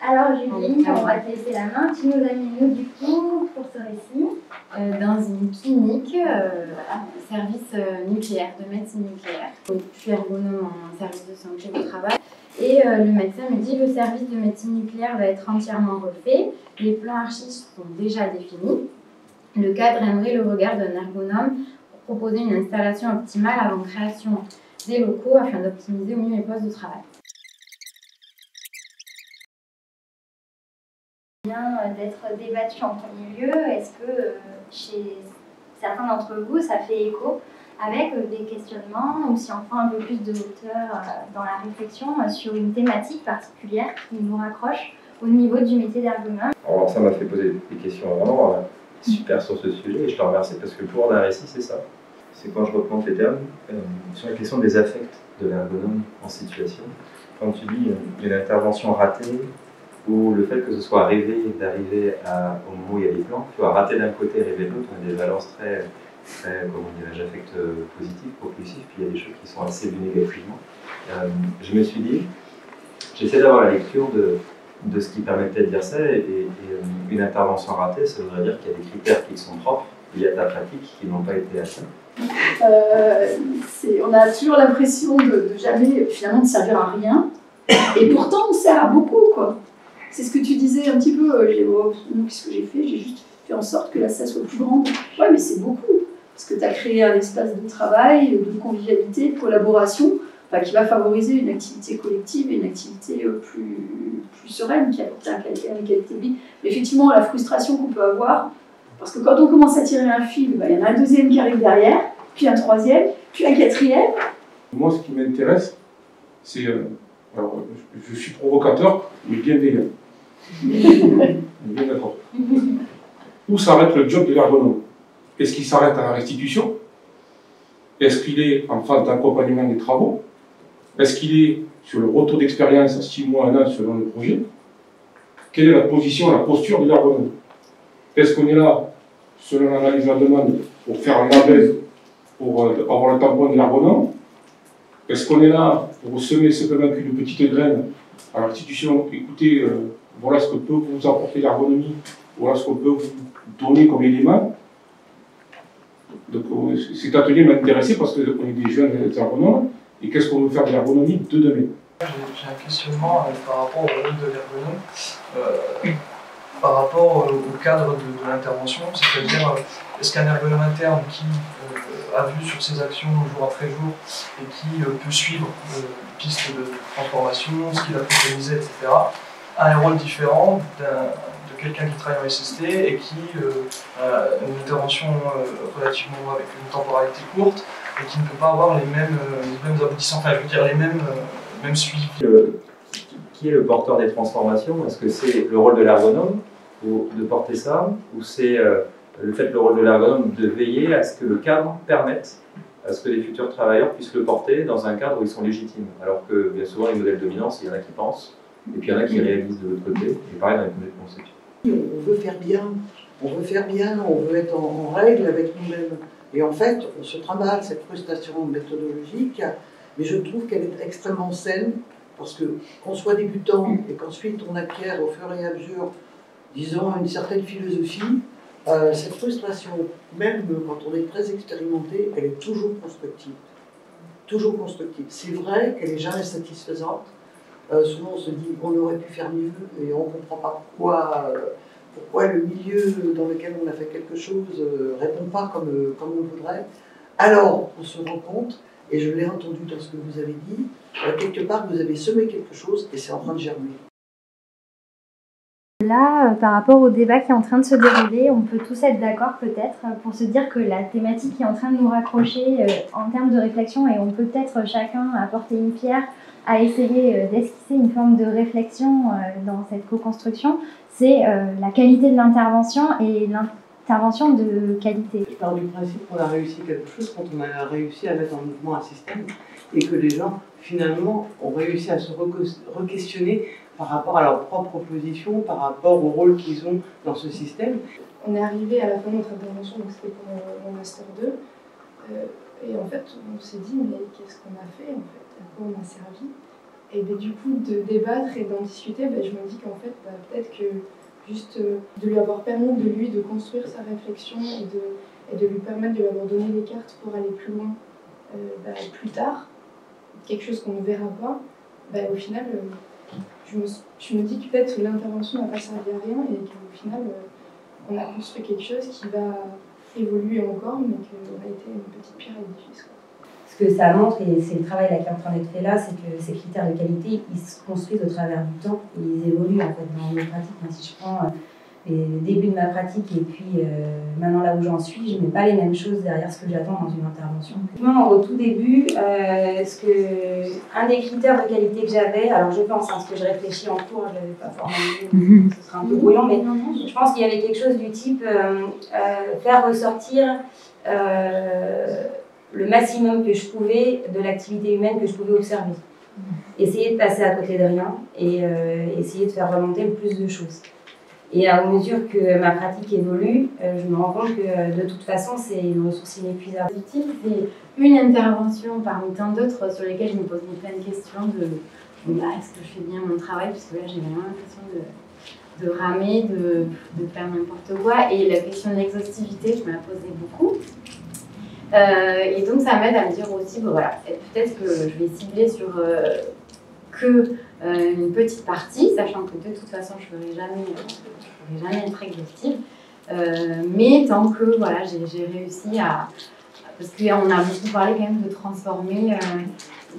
Alors Julie, on va te laisser la main. Tu nous amènes nous du coup pour ce récit. Dans une clinique, service nucléaire, de médecine nucléaire. Donc, je suis ergonome en service de santé au travail. Et le médecin me dit le service de médecine nucléaire va être entièrement refait. Les plans archi sont déjà définis. Le cadre aimerait le regard d'un ergonome pour proposer une installation optimale avant création des locaux afin d'optimiser au mieux les postes de travail. D'être débattu en premier lieu. Est-ce que chez certains d'entre vous, ça fait écho avec des questionnements ou si on prend un peu plus de hauteur dans la réflexion sur une thématique particulière qui nous raccroche au niveau du métier d'ergonome? Alors ça m'a fait poser des questions vraiment super sur ce sujet et je te remercie parce que le pouvoir d'un récit, c'est ça. C'est quand je replante les termes sur la question des affects de l'ergonome en situation. Quand tu dis une intervention ratée, ou le fait que ce soit d'arriver au moment où il y a les plans, tu vois, rater d'un côté et rêver de l'autre, on a des valences très comment dirais-je, affect positif, propulsif, puis il y a des choses qui sont assez vues négativement. Je me suis dit, j'essaie d'avoir la lecture de ce qui permettait de dire ça, et une intervention ratée, ça voudrait dire qu'il y a des critères qui sont propres liés à ta pratique qui n'ont pas été atteints. On a toujours l'impression de jamais finalement de servir à rien, et pourtant on sert à beaucoup, quoi. C'est ce que tu disais un petit peu, qu'est-ce que j'ai fait? J'ai juste fait en sorte que la salle soit plus grande. Ouais, mais c'est beaucoup, parce que tu as créé un espace de travail, de convivialité, de collaboration, qui va favoriser une activité collective et une activité plus sereine, qui apporte une qualité de vie. Mais effectivement, la frustration qu'on peut avoir, parce que quand on commence à tirer un fil, il y en a un deuxième qui arrive derrière, puis un troisième, puis un quatrième. Moi, ce qui m'intéresse, c'est... alors, je suis provocateur, mais bienveillant. Bien d'accord. Où s'arrête le job de l'ergonome? Est-ce qu'il s'arrête à la restitution? Est-ce qu'il est en phase d'accompagnement des travaux? Est-ce qu'il est sur le retour d'expérience à 6 mois, 1 an selon le projet? Quelle est la position, la posture de l'ergonome? Est-ce qu'on est là, selon l'analyse de la demande, pour faire un label, pour avoir le tampon de l'ergonome? Est-ce qu'on est là pour semer simplement qu'une petite graine à la restitution? Écoutez, voilà ce que peut vous apporter l'ergonomie, voilà ce qu'on peut vous donner comme élément. Donc cet atelier m'a intéressé parce qu'on est des jeunes ergonomes, et qu'est-ce qu'on veut faire de l'ergonomie de demain? J'ai un questionnement par rapport au rôle de l'ergonome, par rapport au cadre de l'intervention, c'est-à-dire est-ce qu'un ergonome interne qui a vu sur ses actions jour après jour et qui peut suivre les pistes de transformation, ce qu'il a préconisé, etc., a un rôle différent de quelqu'un qui travaille en SST et qui a une intervention relativement avec une temporalité courte et qui ne peut pas avoir les mêmes aboutissants, enfin je veux dire les mêmes suivis. Qui est le porteur des transformations? Est-ce que c'est le rôle de l'ergonome de porter ça, ou c'est le rôle de l'ergonome de veiller à ce que le cadre permette à ce que les futurs travailleurs puissent le porter dans un cadre où ils sont légitimes? Alors que bien souvent les modèles dominants, il y en a qui pensent, et puis il y en a qui réalisent de l'autre côté, et pareil dans les modèles de conception. On veut faire bien, on veut être en règle avec nous-mêmes. Et en fait, on se trimballe cette frustration méthodologique, mais je trouve qu'elle est extrêmement saine, parce que qu'on soit débutant et qu'ensuite on acquiert au fur et à mesure, disons, une certaine philosophie, cette frustration, même quand on est très expérimenté, elle est toujours constructive. Toujours constructive. C'est vrai qu'elle n'est jamais satisfaisante. Souvent on se dit on aurait pu faire mieux et on ne comprend pas pourquoi le milieu dans lequel on a fait quelque chose ne répond pas comme on voudrait. Alors on se rend compte, et je l'ai entendu dans ce que vous avez dit, quelque part vous avez semé quelque chose et c'est en train de germer. Là, par rapport au débat qui est en train de se dérouler, on peut tous être d'accord peut-être pour se dire que la thématique est en train de nous raccrocher en termes de réflexion, et on peut peut-être chacun apporter une pierre à essayer d'esquisser une forme de réflexion dans cette co-construction. C'est la qualité de l'intervention et l'intervention de qualité. Je pars du principe qu'on a réussi quelque chose quand on a réussi à mettre en mouvement un système et que les gens finalement ont réussi à se re-questionner par rapport à leur propre position, par rapport au rôle qu'ils ont dans ce système. On est arrivé à la fin de notre intervention, donc c'était pour mon Master 2, et en fait on s'est dit mais qu'est-ce qu'on a fait en fait, à quoi on a servi, Et ben, du coup, de débattre et d'en discuter, ben, je me dis qu'en fait, peut-être que juste de lui avoir permis de construire sa réflexion et de lui permettre de lui avoir donné les cartes pour aller plus loin plus tard, quelque chose qu'on ne verra pas, au final, je me dis que peut-être l'intervention n'a pas servi à rien et qu'au final, on a construit quelque chose qui va évoluer encore, mais qui aura été une petite pierre à l'édifice. Ce que ça montre, et c'est le travail là, qui est en train d'être fait là, c'est que ces critères de qualité, ils se construisent au travers du temps et ils évoluent en fait dans mes pratiques. Si je prends les débuts de ma pratique et puis maintenant là où j'en suis, je ne mets pas les mêmes choses derrière ce que j'attends dans une intervention. Au tout début, un des critères de qualité que j'avais, alors je pense, parce que je réfléchis en cours, je ne l'avais pas formalisé, ce sera un peu brouillon, mais je pense qu'il y avait quelque chose du type faire ressortir le maximum que je pouvais de l'activité humaine que je pouvais observer. Essayer de passer à côté de rien et essayer de faire remonter le plus de choses. Et à mesure que ma pratique évolue, je me rends compte que de toute façon, c'est une ressource inépuisable. C'est une intervention parmi tant d'autres sur lesquelles je me posais plein de questions de est-ce que je fais bien mon travail, puisque là j'ai vraiment l'impression de ramer, de faire n'importe quoi. Et la question de l'exhaustivité, je me la posais beaucoup. Et donc ça m'aide à me dire aussi, voilà, peut-être que je vais cibler sur une petite partie, sachant que de toute façon je ne ferai jamais être exhaustive. Mais tant que voilà, j'ai réussi à... Parce qu'on a beaucoup parlé quand même de transformer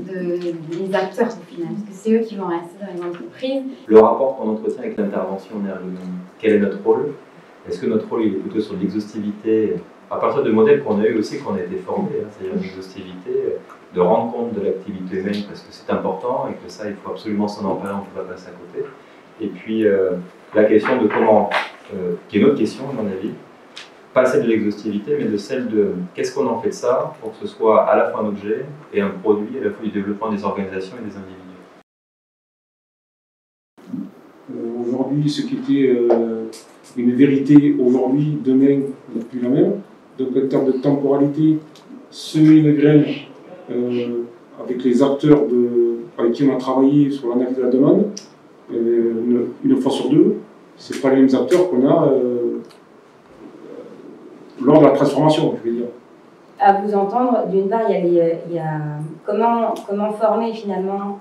les acteurs au final, parce que c'est eux qui vont rester dans les entreprises. Le rapport qu'on entretient avec l'intervention en ergonomie, quel est notre rôle? Est-ce que notre rôle il est plutôt sur l'exhaustivité à partir de modèles qu'on a eu aussi, qu'on a été formés, c'est-à-dire l'exhaustivité, de rendre compte de l'activité humaine parce que c'est important et que ça, il faut absolument s'en emparer, on ne peut pas passer à côté. Et puis la question de comment, qui est une autre question à mon avis, pas celle de l'exhaustivité, mais de celle de qu'est-ce qu'on en fait de ça pour que ce soit à la fois un objet et un produit, à la fois du développement des organisations et des individus. Aujourd'hui, ce qui était une vérité aujourd'hui, demain, n'est plus la même. Donc en termes de temporalité, semer une graine avec les acteurs avec qui on a travaillé sur l'analyse de la demande, une fois sur deux, ce n'est pas les mêmes acteurs qu'on a lors de la transformation, je veux dire. À vous entendre, d'une part, il y a comment former finalement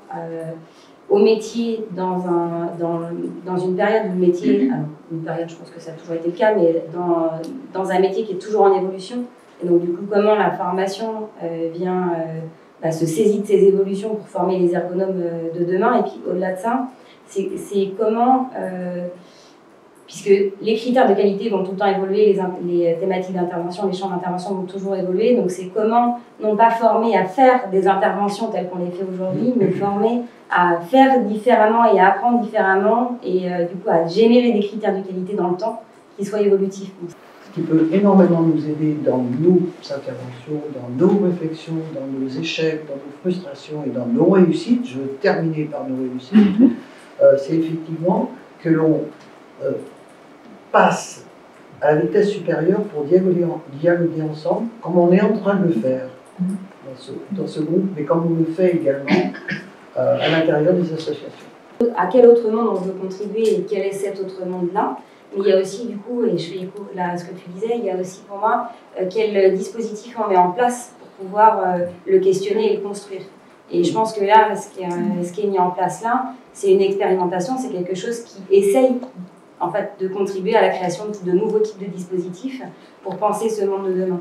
au métier dans une période où le métier, alors une période je pense que ça a toujours été le cas, mais dans un métier qui est toujours en évolution. Et donc du coup, comment la formation se saisit de ces évolutions pour former les ergonomes de demain. Et puis au-delà de ça, c'est comment, puisque les critères de qualité vont tout le temps évoluer, les thématiques d'intervention, les champs d'intervention vont toujours évoluer, donc c'est comment non pas former à faire des interventions telles qu'on les fait aujourd'hui, mais former à faire différemment et à apprendre différemment et du coup à générer des critères de qualité dans le temps qui soient évolutifs. Ce qui peut énormément nous aider dans nos interventions, dans nos réflexions, dans nos échecs, dans nos frustrations et dans nos réussites, je veux terminer par nos réussites, c'est effectivement que l'on passe à la vitesse supérieure pour dialoguer ensemble, comme on est en train de le faire dans ce groupe, mais comme on le fait également à l'intérieur des associations. À quel autre monde on veut contribuer et quel est cet autre monde-là? Mais il y a aussi, du coup, et je fais écho là à ce que tu disais, il y a aussi pour moi quel dispositif on met en place pour pouvoir le questionner et le construire. Et je pense que là, ce qui est mis en place là, c'est une expérimentation, c'est quelque chose qui essaye en fait, de contribuer à la création de nouveaux types de dispositifs pour penser ce monde de demain.